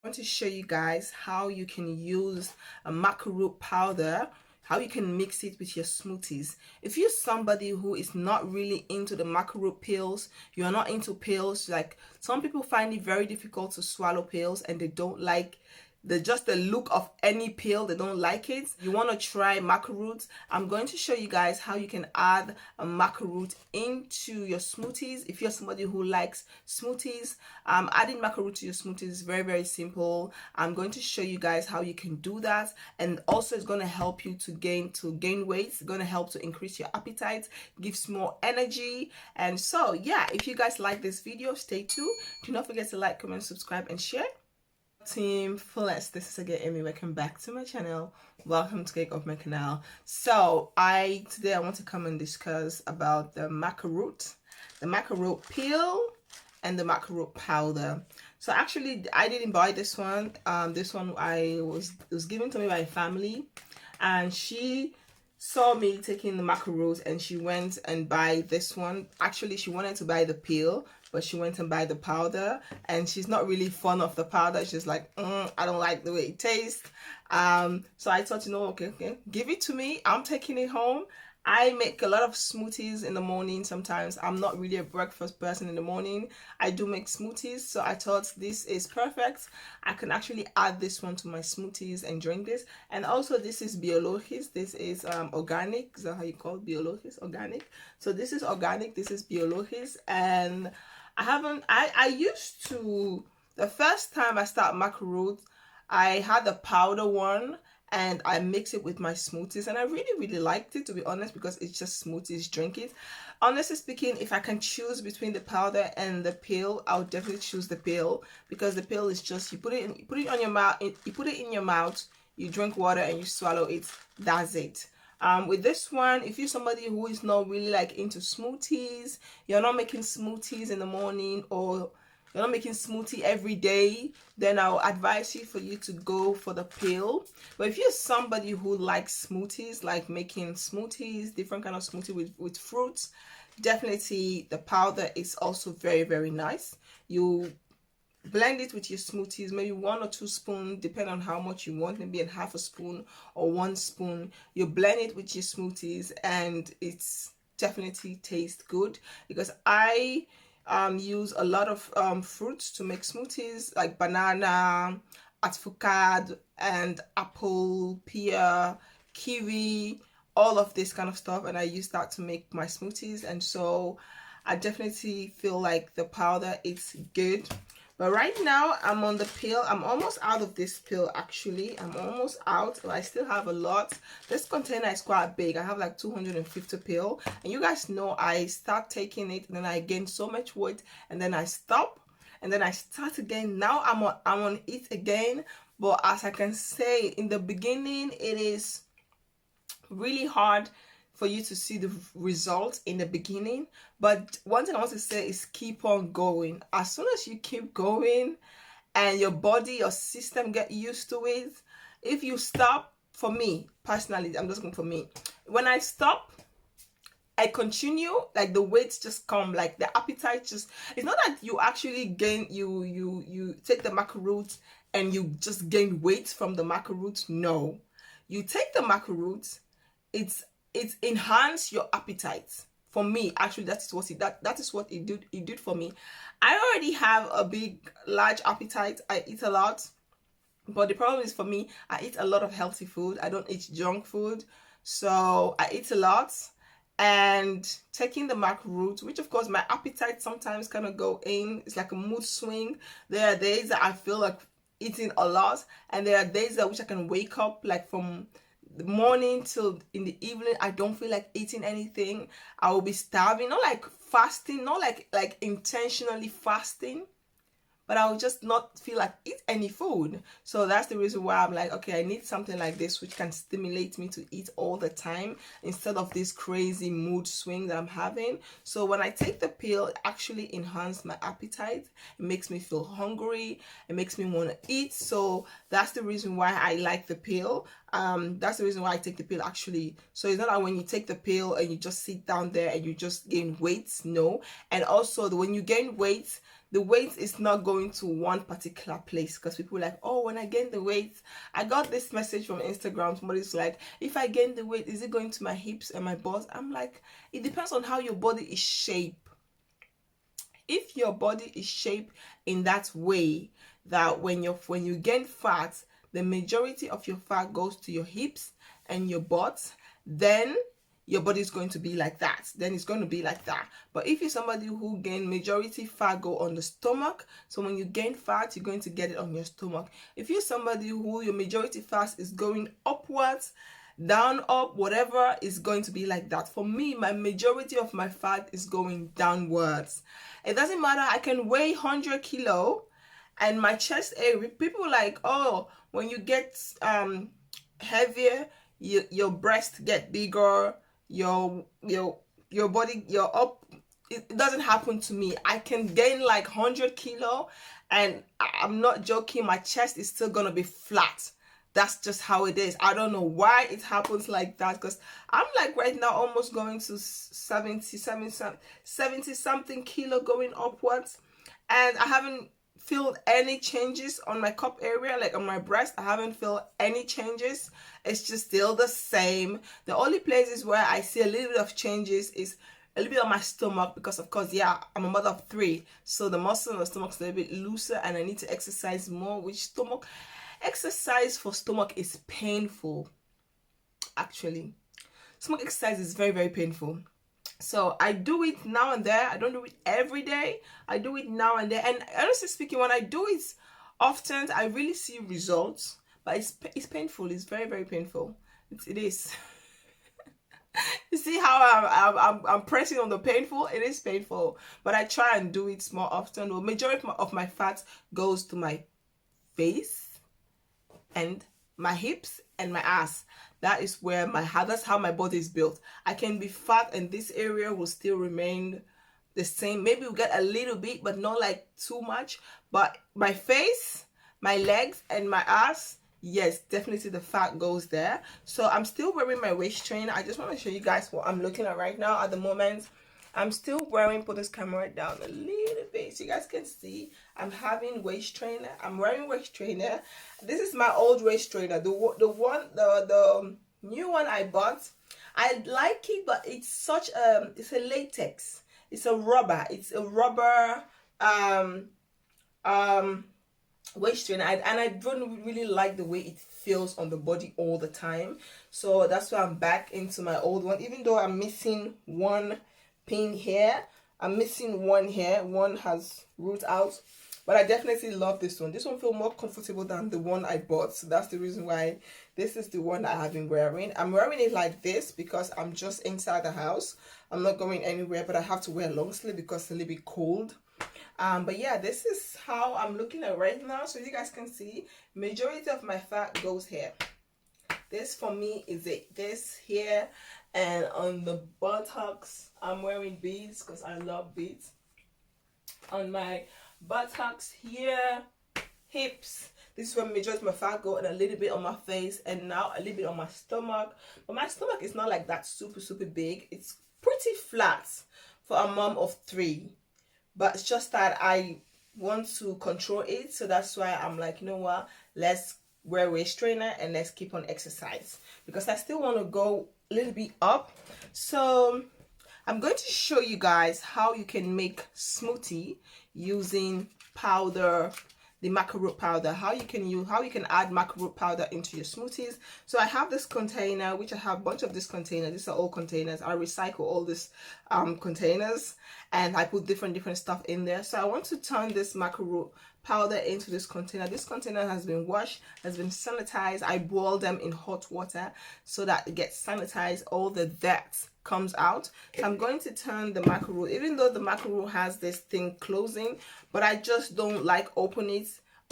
I want to show you guys how you can use a maca root powder, how you can mix it with your smoothies. If you're somebody who is not really into the maca root pills, you're not into pills, like some people find it very difficult to swallow pills and they don't like the look of any pill, they don't like it. You want to try maca roots. I'm going to show you guys how you can add a maca root into your smoothies. If you're somebody who likes smoothies, adding maca root to your smoothies is very simple. I'm going to show you guys how you can do that, and also it's going to help you to gain weight. It's going to help to increase your appetite, gives more energy. And so yeah, if you guys like this video, stay tuned. Do not forget to like, comment, subscribe, and share. Team Fullest, this is again Amy. Welcome back to my channel. Welcome to Cake of my canal. So today I want to come and discuss about the maca root peel and the maca root powder. So actually I didn't buy this one. This one it was given to me by a family, and she saw me taking the maca root and she went and buy this one. Actually she wanted to buy the peel, but she went and buy the powder, and she's not really fond of the powder. She's like, I don't like the way it tastes. So I thought, okay, give it to me. I'm taking it home. I make a lot of smoothies in the morning. Sometimes I'm not really a breakfast person in the morning. I do make smoothies, so I thought this is perfect. I can actually add this one to my smoothies and drink this. And also this is biologis. This is organic. Is that how you call it? Biologis, organic. So this is organic. This is biologis, and I used to, the first time I started maca root, I had the powder one and I mix it with my smoothies, and I really liked it, to be honest, because it's just smoothies, drink it. Honestly speaking, if I can choose between the powder and the pill, I would definitely choose the pill, because the pill is just, you put it on your mouth, you put it in your mouth, you drink water and you swallow it. That's it. With this one, if you're somebody who is not really like into smoothies, you're not making smoothies in the morning, or you're not making smoothie every day, then I'll advise you for you to go for the pill. But if you're somebody who likes smoothies, like making smoothies, different kind of smoothie with fruits, definitely the powder is also very nice. You blend it with your smoothies, maybe 1 or 2 spoons, depending on how much you want, maybe a half a spoon or 1 spoon. You blend it with your smoothies and it's definitely tastes good, because I use a lot of fruits to make smoothies, like banana, avocado, and apple, pear, kiwi, all of this kind of stuff, and I use that to make my smoothies. And so I definitely feel like the powder is good. But right now I'm on the pill. I'm almost out of this pill, actually. I'm almost out. I still have a lot. This container is quite big. I have like 250 pill. And you guys know I start taking it and then I gain so much weight and then I stop and then I start again. Now I'm on it again. But as I can say, in the beginning, it is really hard for you to see the results in the beginning. But one thing I want to say is keep on going. As soon as you keep going and your body, your system get used to it, if you stop, for me personally, I'm just going for me, when I stop, I continue, like the weights just come, like the appetite just, it's not that you actually gain, you take the maca root and you just gain weight from the maca root. No, you take the maca root, it's enhance your appetite. For me, actually, that is what it did for me. I already have a large appetite. I eat a lot, but the problem is, for me, I eat a lot of healthy food. I don't eat junk food, so I eat a lot. And taking the maca root, which of course my appetite sometimes kind of go in, it's like a mood swing. There are days that I feel like eating a lot, and there are days that which I can wake up like from the morning till in the evening, I don't feel like eating anything. I will be starving, not like fasting, not like intentionally fasting, but I will just not feel like eat any food. So that's the reason why I'm like, okay, I need something like this which can stimulate me to eat all the time instead of this crazy mood swing that I'm having. So when I take the pill, it actually enhances my appetite. It makes me feel hungry. It makes me want to eat. So that's the reason why I like the pill. That's the reason why I take the pill, actually. So it's not like when you take the pill and you just sit down there and you just gain weight. No. And also when you gain weight, the weight is not going to one particular place, because people are like, oh, when I gain the weight, I got this message from Instagram, somebody's like, if I gain the weight, is it going to my hips and my butt? I'm like, it depends on how your body is shaped. If your body is shaped in that way that when you gain fat, the majority of your fat goes to your hips and your butt, then your body is going to be like that. Then it's going to be like that. But if you're somebody who gain majority fat go on the stomach, so when you gain fat, you're going to get it on your stomach. If you're somebody who your majority fat is going upwards, down, up, whatever, is going to be like that. For me, my majority of my fat is going downwards. It doesn't matter. I can weigh 100 kilo and my chest area, people like, oh, when you get heavier, your breast get bigger, your body, your up. It doesn't happen to me. I can gain like 100 kilo and I'm not joking, my chest is still gonna be flat. That's just how it is. I don't know why it happens like that, because I'm like right now almost going to 70 something kilo going upwards, and I haven't felt any changes on my cup area, like on my breast. I haven't felt any changes. It's just still the same. The only places where I see a little bit of changes is a little bit on my stomach, because of course, yeah, I'm a mother of 3, so the muscle in the stomach is a little bit looser and I need to exercise more, which stomach exercise for stomach is painful. Actually, stomach exercise is very, very painful. So I do it now and then. I don't do it every day. I do it now and then. And honestly speaking, when I do it often, I really see results. But it's painful. It's very, very painful. It is. You see how I'm pressing on the painful? It is painful. But I try and do it more often. The majority of my fat goes to my face and my hips and my ass. That is where that's how my body is built. I can be fat and this area will still remain the same. Maybe we'll get a little bit, but not like too much. But my face, my legs and my ass, yes, definitely the fat goes there. So I'm still wearing my waist trainer. I just want to show you guys what I'm looking at right now at the moment. I'm still wearing, put this camera down a little bit so you guys can see. I'm having waist trainer. I'm wearing waist trainer. This is my old waist trainer. The new one I bought. I like it, but it's such it's a latex. It's a rubber. It's a rubber waist trainer. And I don't really like the way it feels on the body all the time. So that's why I'm back into my old one. Even though I'm missing one pin here, I'm missing one here, one has root out, but I definitely love this one. This one feels more comfortable than the one I bought, so that's the reason why this is the one that I have been wearing. I'm wearing it like this because I'm just inside the house. I'm not going anywhere, but I have to wear long sleeve because it's a little bit cold. But yeah, this is how I'm looking at right now. So you guys can see majority of my fat goes here. This for me is this here, and on the buttocks I'm wearing beads because I love beads. On my buttocks here, hips, this is where majority of my fat go, and a little bit on my face, and now a little bit on my stomach. But my stomach is not like that super big. It's pretty flat for a mom of 3, but it's just that I want to control it, so that's why I'm like, you know what, let's wear waist trainer and let's keep on exercise, because I still want to go a little bit up. So I'm going to show you guys how you can make smoothie using powder, the maca root powder, how you can add maca root powder into your smoothies. So I have this container, which I have a bunch of this container. These are all containers. I recycle all these containers and I put different stuff in there. So I want to turn this maca root powder into this container. This container has been washed, has been sanitized. I boil them in hot water so that it gets sanitized, all the dirt comes out. So I'm going to turn the maca root, even though the maca root has this thing closing, but I just don't like open it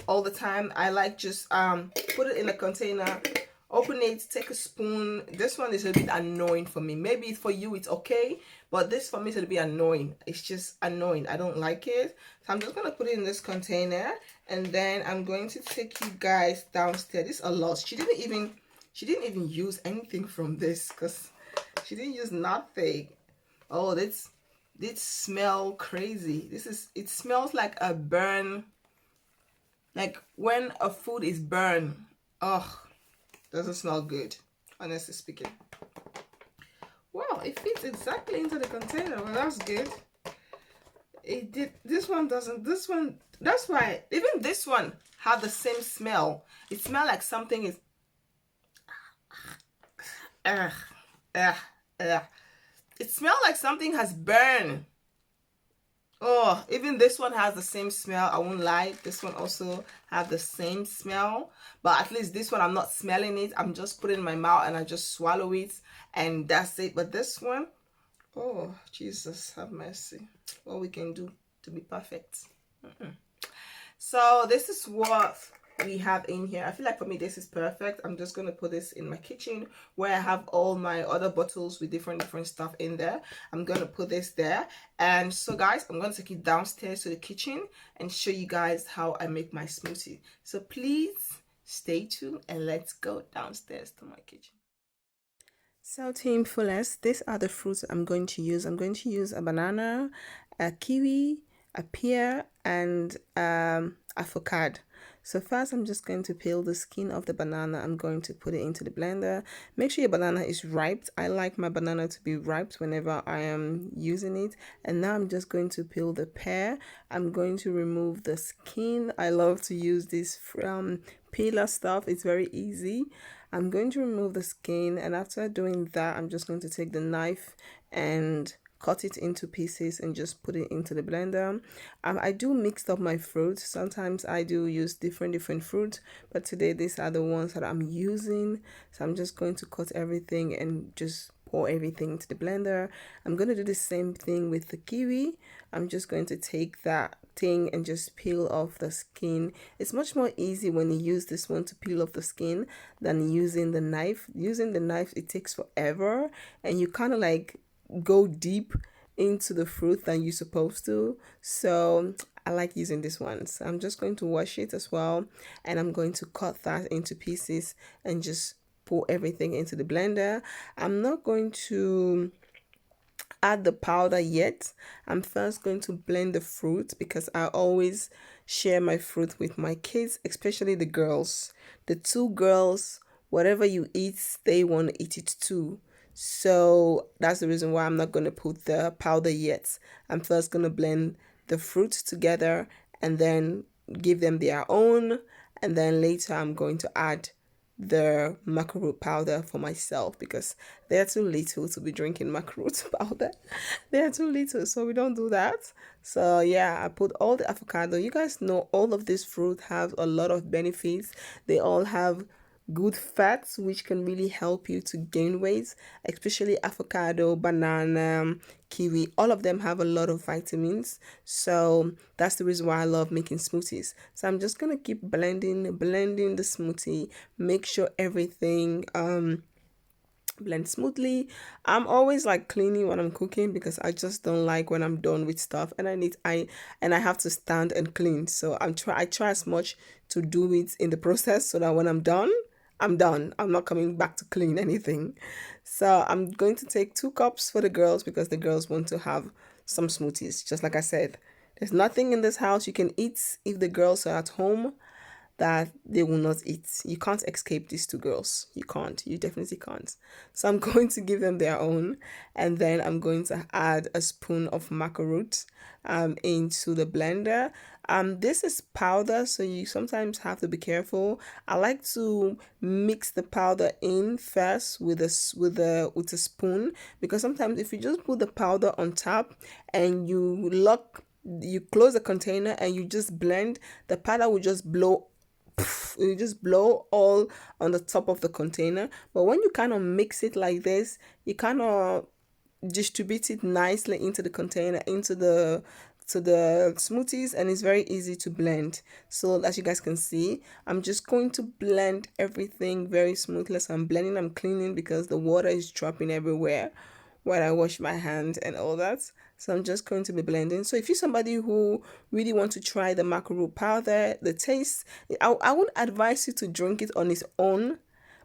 all the time. I like just put it in a container, open it, take a spoon. This one is a bit annoying for me. Maybe for you it's okay, but this for me is a bit annoying. It's just annoying. I don't like it. So I'm just gonna put it in this container, and then I'm going to take you guys downstairs. This is a lot. She didn't even use anything from this, because she didn't use nothing. Oh, this This smell crazy. It smells like a burn, like when a food is burned. Oh, doesn't smell good, honestly speaking. Wow, it fits exactly into the container. Well, that's good. It did. This one doesn't. This one, that's why even this one had the same smell. It smelled like something is ugh, ugh, ugh. It smelled like something has burned. Oh, even this one has the same smell. I won't lie. This one also has the same smell. But at least this one, I'm not smelling it. I'm just putting it in my mouth and I just swallow it. And that's it. But this one, oh, Jesus, have mercy. What we can do to be perfect. So this is what we have in here. I feel like for me this is perfect. I'm just going to put this in my kitchen where I have all my other bottles with different stuff in there. I'm going to put this there. And so guys, I'm going to take you downstairs to the kitchen and show you guys how I make my smoothie. So please stay tuned and let's go downstairs to my kitchen. So Team Fullest, these are the fruits I'm going to use. I'm going to use a banana, a kiwi, a pear, and avocado. So first I'm just going to peel the skin of the banana. I'm going to put it into the blender. Make sure your banana is ripe. I like my banana to be ripe whenever I am using it. And now I'm just going to peel the pear. I'm going to remove the skin. I love to use this peeler stuff. It's very easy. I'm going to remove the skin, and after doing that I'm just going to take the knife and cut it into pieces and just put it into the blender. I do mix up my fruits. Sometimes I do use different fruits, but today these are the ones that I'm using. So I'm just going to cut everything and just pour everything into the blender. I'm going to do the same thing with the kiwi. I'm just going to take that thing and just peel off the skin. It's much more easy when you use this one to peel off the skin than using the knife. Using the knife, it takes forever and you kind of like go deep into the fruit than you're supposed to. So I like using this one. So I'm just going to wash it as well, and I'm going to cut that into pieces and just pour everything into the blender. I'm not going to add the powder yet. I'm first going to blend the fruit because I always share my fruit with my kids, especially the girls. The two girls, whatever you eat, they want to eat it too. So that's the reason why I'm not going to put the powder yet. I'm first going to blend the fruit together and then give them their own. And then later I'm going to add the maca root powder for myself because they're too little to be drinking maca root powder. They're too little, so we don't do that. So yeah, I put all the avocado. You guys know all of these fruit have a lot of benefits. They all have good fats which can really help you to gain weight, especially avocado, banana, kiwi. All of them have a lot of vitamins, so that's the reason why I love making smoothies. So I'm just gonna keep blending the smoothie, make sure everything blend smoothly. I'm always like cleaning when I'm cooking because I just don't like when I'm done with stuff and I have to stand and clean. So I try as much to do it in the process so that when I'm done, I'm done. I'm not coming back to clean anything. So I'm going to take 2 cups for the girls because the girls want to have some smoothies. Just like I said, there's nothing in this house you can eat if the girls are at home that they will not eat. You can't escape these 2 girls. You can't. You definitely can't. So I'm going to give them their own, and then I'm going to add a spoon of maca root into the blender. This is powder, so you sometimes have to be careful. I like to mix the powder in first with a spoon because sometimes if you just put the powder on top and you close the container and you just blend, the powder will just blow. It will just blow all on the top of the container. But when you kind of mix it like this, you kind of distribute it nicely into the container, into the smoothies, and it's very easy to blend. So as you guys can see, I'm just going to blend everything very smoothly. So I'm blending, I'm cleaning because the water is dropping everywhere when I wash my hand and all that. So I'm just going to be blending. So if you're somebody who really want to try the maca root powder, the taste, I wouldn't advise you to drink it on its own,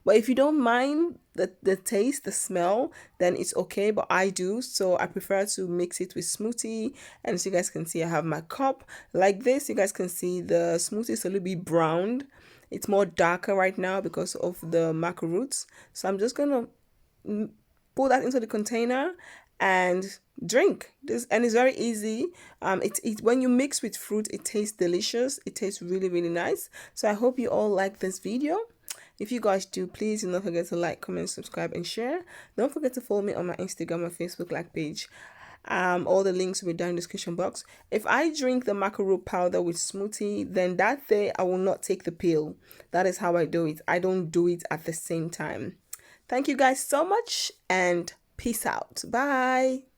But if you don't mind the taste, the smell, then it's okay. But I do, so I prefer to mix it with smoothie. And as you guys can see, I have my cup like this. You guys can see the smoothie is a little bit browned. It's more darker right now because of the maca roots. So I'm just gonna pour that into the container and drink this. And it's very easy. It when you mix with fruit, it tastes delicious. It tastes really, really nice. So I hope you all like this video. If you guys do, please do not forget to like, comment, subscribe, and share. Don't forget to follow me on my Instagram and Facebook like page. All the links will be down in the description box. If I drink the maca root powder with smoothie, then that day I will not take the pill. That is how I do it. I don't do it at the same time. Thank you guys so much, and peace out. Bye.